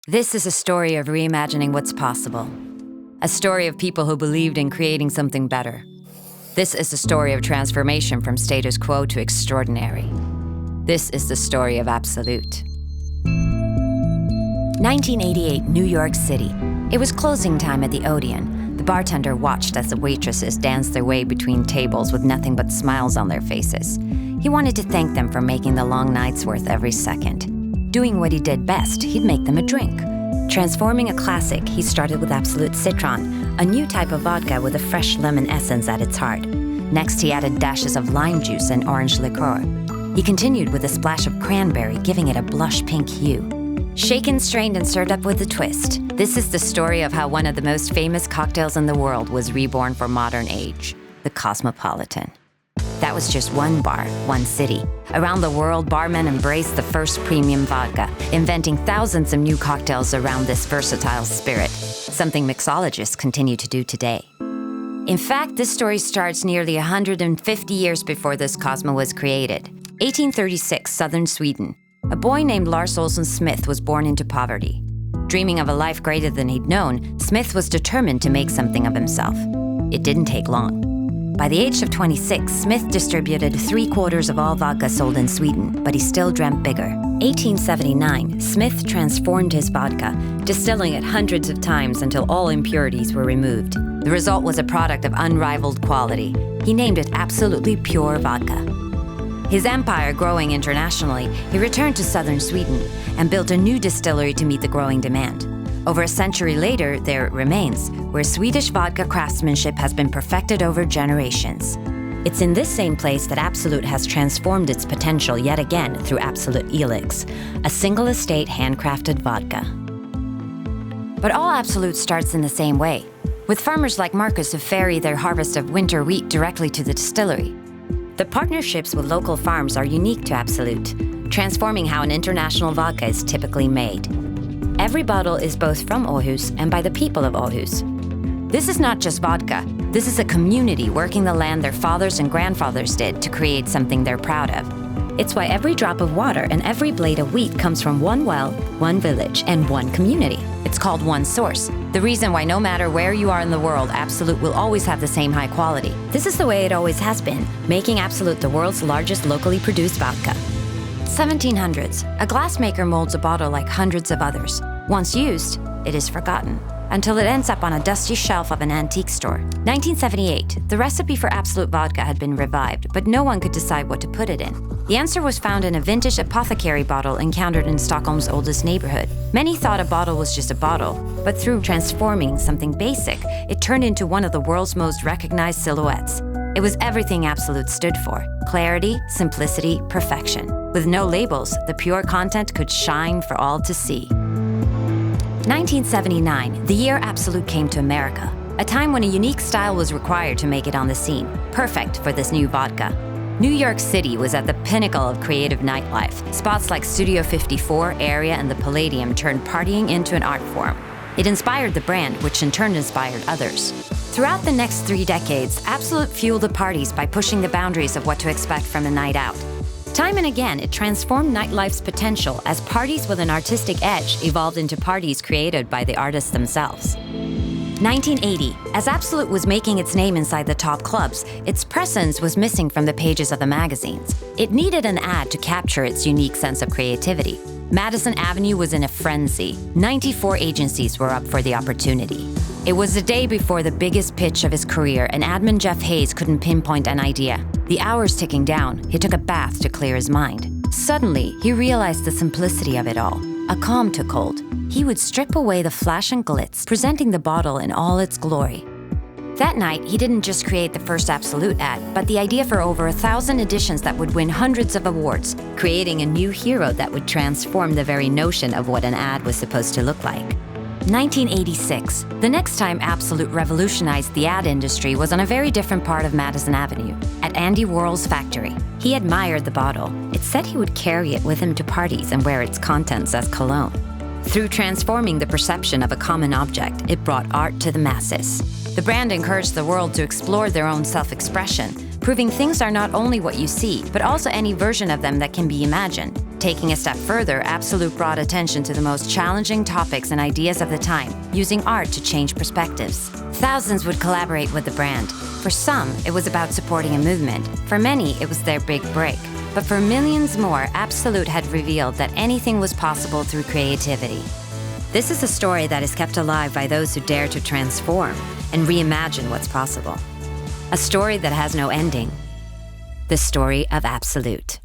This is a story of reimagining what's possible. A story of people who believed in creating something better. This is a story of transformation from status quo to extraordinary. This is the story of Absolut. 1988, New York City. It was closing time at the Odeon. The bartender watched as the waitresses danced their way between tables with nothing but smiles on their faces. He wanted to thank them for making the long nights worth every second. Doing what he did best, he'd make them a drink. Transforming a classic, he started with Absolut Citron, a new type of vodka with a fresh lemon essence at its heart. Next, he added dashes of lime juice and orange liqueur. He continued with a splash of cranberry, giving it a blush pink hue. Shaken, strained, and served up with a twist. This is the story of how one of the most famous cocktails in the world was reborn for modern age, the Cosmopolitan. That was just one bar, one city. Around the world, barmen embraced the first premium vodka, inventing thousands of new cocktails around this versatile spirit, something mixologists continue to do today. In fact, this story starts nearly 150 years before this Cosmo was created. 1836, southern Sweden. A boy named Lars Olsson Smith was born into poverty. Dreaming of a life greater than he'd known, Smith was determined to make something of himself. It didn't take long. By the age of 26, Smith distributed 3/4 of all vodka sold in Sweden, but he still dreamt bigger. 1879, Smith transformed his vodka, distilling it hundreds of times until all impurities were removed. The result was a product of unrivaled quality. He named it Absolutely Pure Vodka. His empire growing internationally, he returned to southern Sweden and built a new distillery to meet the growing demand. Over a century later, there it remains, where Swedish vodka craftsmanship has been perfected over generations. It's in this same place that Absolut has transformed its potential yet again through Absolut Elix, a single estate handcrafted vodka. But all Absolut starts in the same way, with farmers like Marcus who ferry their harvest of winter wheat directly to the distillery. The partnerships with local farms are unique to Absolut, transforming how an international vodka is typically made. Every bottle is both from Aarhus and by the people of Aarhus. This is not just vodka. This is a community working the land their fathers and grandfathers did to create something they're proud of. It's why every drop of water and every blade of wheat comes from one well, one village, and one community. It's called one source. The reason why no matter where you are in the world, Absolut will always have the same high quality. This is the way it always has been, making Absolut the world's largest locally produced vodka. 1700s, a glassmaker molds a bottle like hundreds of others. Once used, it is forgotten, until it ends up on a dusty shelf of an antique store. 1978, the recipe for Absolut vodka had been revived, but no one could decide what to put it in. The answer was found in a vintage apothecary bottle encountered in Stockholm's oldest neighborhood. Many thought a bottle was just a bottle, but through transforming something basic, it turned into one of the world's most recognized silhouettes. It was everything Absolut stood for: clarity, simplicity, perfection. With no labels, the pure content could shine for all to see. 1979, the year Absolut came to America, a time when a unique style was required to make it on the scene, perfect for this new vodka. New York City was at the pinnacle of creative nightlife. Spots like Studio 54, Area, and the Palladium turned partying into an art form. It inspired the brand, which in turn inspired others. Throughout the next 3 decades, Absolut fueled the parties by pushing the boundaries of what to expect from a night out. Time and again, it transformed nightlife's potential as parties with an artistic edge evolved into parties created by the artists themselves. 1980, as Absolut was making its name inside the top clubs, its presence was missing from the pages of the magazines. It needed an ad to capture its unique sense of creativity. Madison Avenue was in a frenzy. 94 agencies were up for the opportunity. It was the day before the biggest pitch of his career, and admin Jeff Hayes couldn't pinpoint an idea. The hours ticking down, he took a bath to clear his mind. Suddenly, he realized the simplicity of it all. A calm took hold. He would strip away the flash and glitz, presenting the bottle in all its glory. That night, he didn't just create the first Absolut ad, but the idea for over 1,000 editions that would win hundreds of awards, creating a new hero that would transform the very notion of what an ad was supposed to look like. 1986, the next time Absolut revolutionized the ad industry was on a very different part of Madison Avenue, at Andy Warhol's factory. He admired the bottle. It said he would carry it with him to parties and wear its contents as cologne. Through transforming the perception of a common object, it brought art to the masses. The brand encouraged the world to explore their own self-expression, proving things are not only what you see, but also any version of them that can be imagined. Taking a step further, Absolut brought attention to the most challenging topics and ideas of the time, using art to change perspectives. Thousands would collaborate with the brand. For some, it was about supporting a movement. For many, it was their big break. But for millions more, Absolut had revealed that anything was possible through creativity. This is a story that is kept alive by those who dare to transform and reimagine what's possible. A story that has no ending. The story of Absolut.